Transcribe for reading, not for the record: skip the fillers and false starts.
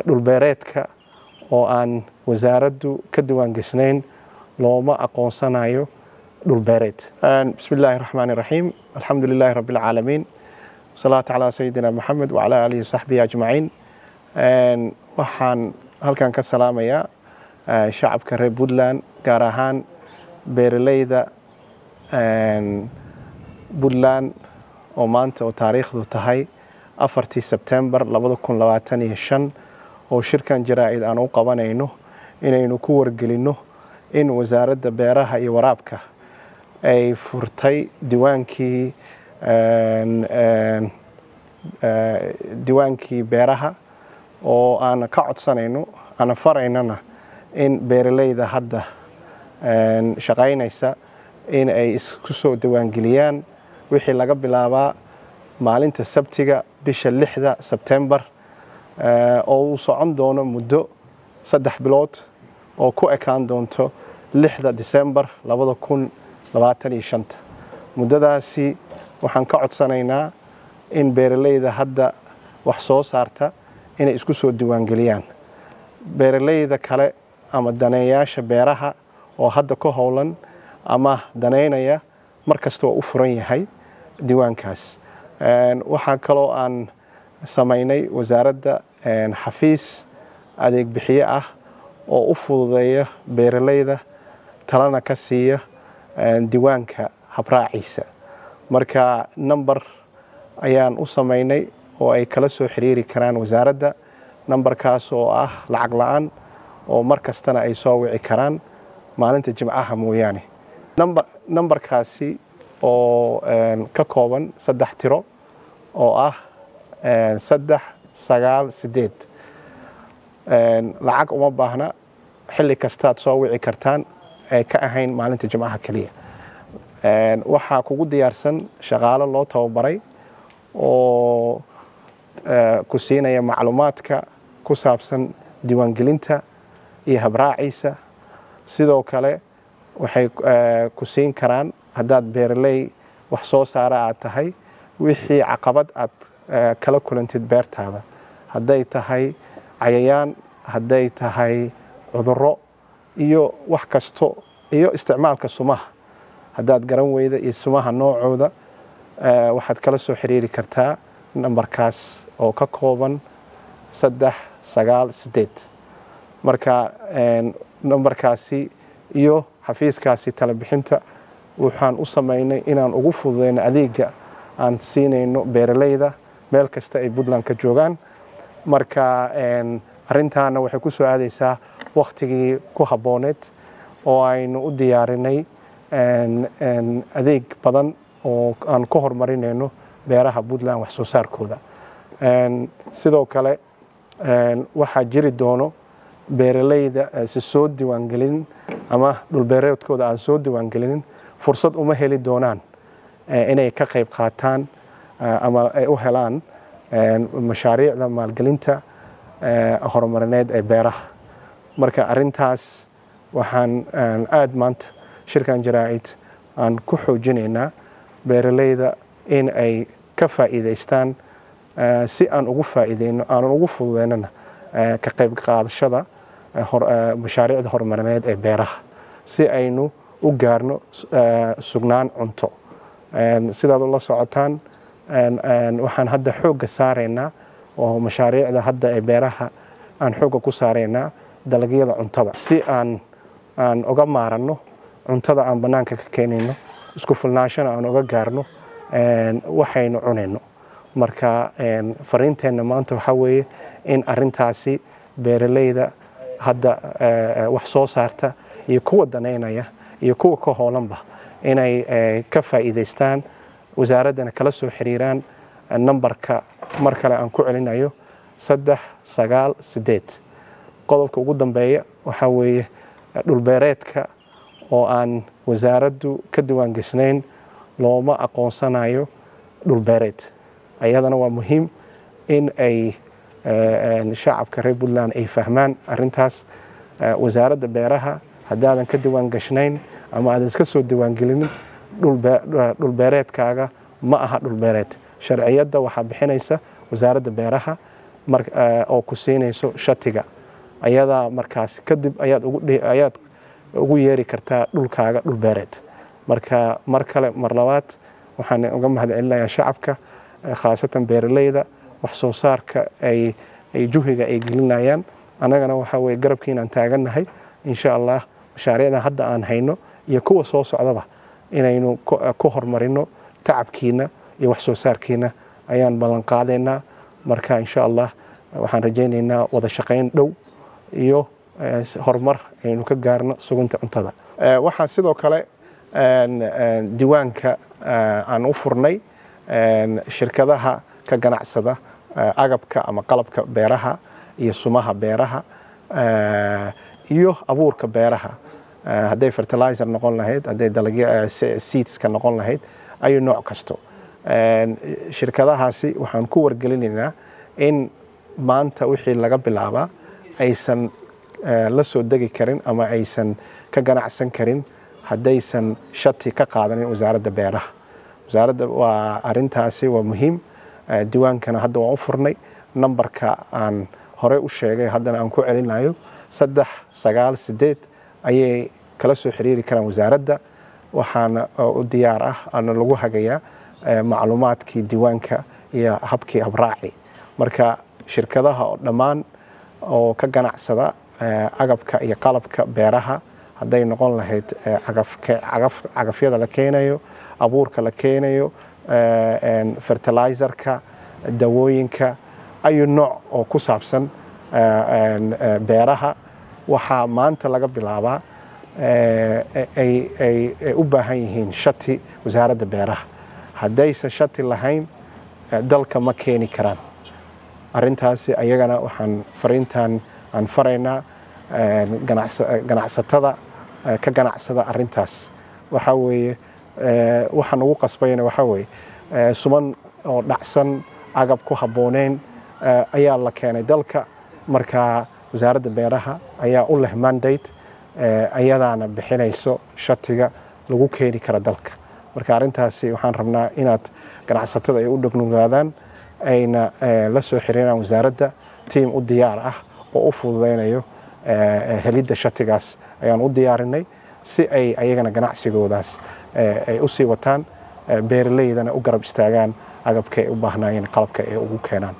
dhulbeereedka oo aan wasaaraddu ka diwaan gasnayn looma aqoonsanayo dhulbeereed. Bismillaahi raxmaani raxiim. Alxamdulilaahi rabbil caalamiin. Salaatu calaa sayidina Maxamed wa calaa aalihi wa saxbihi ajmaciin. Waxaan halkan ka salaamayaa shacabka reer Puntland, gaar ahaan beeralayda Puntland oo maanta oo taariikhdu tahay 4 Sebtembar 2025 oo shirkan jaraa'id aan u qabanayno inaynu ku wargelino in wasaaradda beeraha iyo waraabka ay furtay diwaankii beeraha oo aan ka codsanayno ana faraynana in beeralayda hadda shaqaynaysa in ay isku soo diiwaangeliyaan wixii laga bilaabaa maalinta Sabtiga bisha 6 Sebtembar oo uu socon doono muddo 3 bilood oo ku ekaan doonto 6 Disembar 2025. muddadaasi waxaan ka codsanaynaa in beeralayda hadda wax soo saarta inay isku soo diiwaangeliyaan. beeralayda kale ama daneeyaasha beeraha oo hadda ka howlan ama daneynaya markasta u furan yahay diiwaankaas. waxaa kaloo aan samaynay wasaaradda xafiis adeeg bixiye ah oo u fududeeya beeralayda talana ka siiya diiwaanka habraaciisa. marka number ayaan u samaynay oo ay kala soo xiriiri karaan wasaaradda. numberkaas oo ah lacag la'aan oo markastana ay soo wici karaan maalinta Jimcaha mooyaane. numberkaasi oo ka kooban 3 tiro oo ah 398. lacag uma baahna, xilli kastaad soo wici kartaan ay ka ahayn maalinta Jimcaha kaliya. waxaa kugu diyaarsan shaqaale loo tababaray oo ku siinaya macluumaadka ku saabsan diiwaangelinta iyo habraaciisa. sidoo kale waxay ku siin karaan haddaad beeraley wax soo saara aad tahay wixii caqabad aad kala kulantid beertaada, hadday tahay cayayaan, hadday tahay cudurro iyo wax kasto, iyo isticmaalka sumaha haddaad garan weyda iyo sumaha noocooda, waxaad kala soo xiriiri kartaa nambarkaas oo ka kooban 398. marka nambarkaasi iyo xafiiskaasi tala bixinta waxaan u samaynay inaan ugu fududeyno adeega aan siinayno beeralayda meel kasta ay Puntland ka joogaan. marka arintaana waxay ku soo aadaysaa waqtigii ku habooneed oo aynu u diyaarinay adeeg badan oo aan ku horumarinayno beeraha Puntland wax soo saarkooda. sidoo kale waxaa jiri doono beeralayda si soo diiwaangelin ama dhulbeereedkooda aan soo diiwaangelinin fursad uma heli doonaan inay ka qayb qaataan ama ay u helaan mashaariicda maalgelinta horumarineed ee beeraha. marka arintaas waxaan aad maanta shirkan jaraa'id aan ku xoojinaynaa beeralayda in ay ka faa'iidaystaan si aan ugu faa'iideyno aan ugu fududeynana ka qayb qaadashada mashaariicda horumarineed ee beeraha si aynu u gaarno sugnaan cunto. sidaad ula socotaan waxaan hadda xoogga saaraynaa oo mashaariicda hadda ee beeraha aan xoogga ku saaraynaa dalagyada cuntada si aan uga maaranno cuntada aan banaanka ka keenayno, isku filnaashana aan uga gaarno waxaynu cunayno. marka fariinteenna maanta waxaa weeye in arintaasi beeralayda hadda wax soo saarta iyo kuwa daneynaya iyo kuwa ka hoolanba inay ka faa'iidaystaan, wasaaraddana kala soo xiriiraan nambarka mar kale aan ku celinayo 398. qodobka ugu dambeeya waxaa weeye dhulbeereedka oo aan wasaaraddu ka diwaan gasnayn looma aqoonsanayo dhulbeereed. ayadana waa muhiim in ay shacabka reer Puntland ay fahmaan arintaas. wasaaradda beeraha haddaadan ka diwaan gashnayn ama aadan iska soo diiwaangelinin dhulbeereedkaaga ma aha dhulbeereed. sharciyadda waxaa bixinaysa wasaaradda beeraha oo ku siinayso shatiga ayadaa markaas kadib ayaad ugu yeeri kartaa dhulkaaga dhul beereed. marka mar kale mar labaad waxaan uga mahadcelinayaa shacabka khaasatan beeraleyda wax soo saarka ay juhiga ay gelinayaan. annagana waxa weeye garabkiinaan taagannahay insha allah mashaariicda hadda aan hayno iyo kuwa soo socdaba inaynu ku horumarino tacabkiina iyo wax soo saarkiina ayaan ballan qaadaynaa. marka insha allah waxaan rajaynaynaa wada shaqayn dhow iyo horumar aynu ka gaarno sugunta cuntada. waxaan sidoo kale diiwaanka aan u furnay shirkadaha ka ganacsada agabka ama qalabka beeraha iyo sumaha beeraha iyo abuurka beeraha, hadday fertilizer noqon lahayd, hadday dalagyo seedska noqon lahayd, ayu nooc kasto. shirkadahaasi waxaan ku wargelinaynaa in maanta wixii laga bilaabaa aysan la soo degi karin ama aysan ka ganacsan karin haddaysan shati ka qaadanin wasaaradda beeraha. wasaaradda waa arintaasi waa muhiim. diiwaankana hadda waan u furnay. nambarka aan hore u sheegay haddana aan ku celinayo 398 ayay kala soo xiriiri karaan wasaaradda. waxaana u diyaar ah ana lagu hagayaa macluumaadkii diiwaanka iyo habkii habraaci. marka shirkadaha oo dhammaan oo ka ganacsada agabka iyo qalabka beeraha, hadday noqon lahayd cagafyada la keenayo, abuurka la keenayo, fertilizerka, dawooyinka, ayu nooc oo ku saabsan beeraha, waxaa maanta laga bilaabaa ay u baahan yihiin shati wasaaradda beeraha. haddaysan shati lahayn dalka ma keeni karaan. arintaasi ayagana waxaan fariintan aan faraynaa ganacsatada ka ganacsada arintaas. waxa weeye waxaan ugu qasbayna waxa weeye suman oo dhacsan, agab ku habbooneyn ayaa la keenay dalka. marka wasaaradda beeraha ayaa u leh mandate ayadaana bixinayso shatiga lagu keeni kara dalka. marka arintaasi waxaan rabnaa inaad ganacsatada ay u dhagnugaadaan, ayna la soo xiriiraan wasaaradda. tiim u diyaar ah oo u fududeynayo helidda shatigaas ayaan u diyaarinay si ay ayagana ganacsigoodaas ay u sii wataan, beeraleydana u garab istaagaan agabka ay u baahnaayeen qalabka ay ugu keenaan.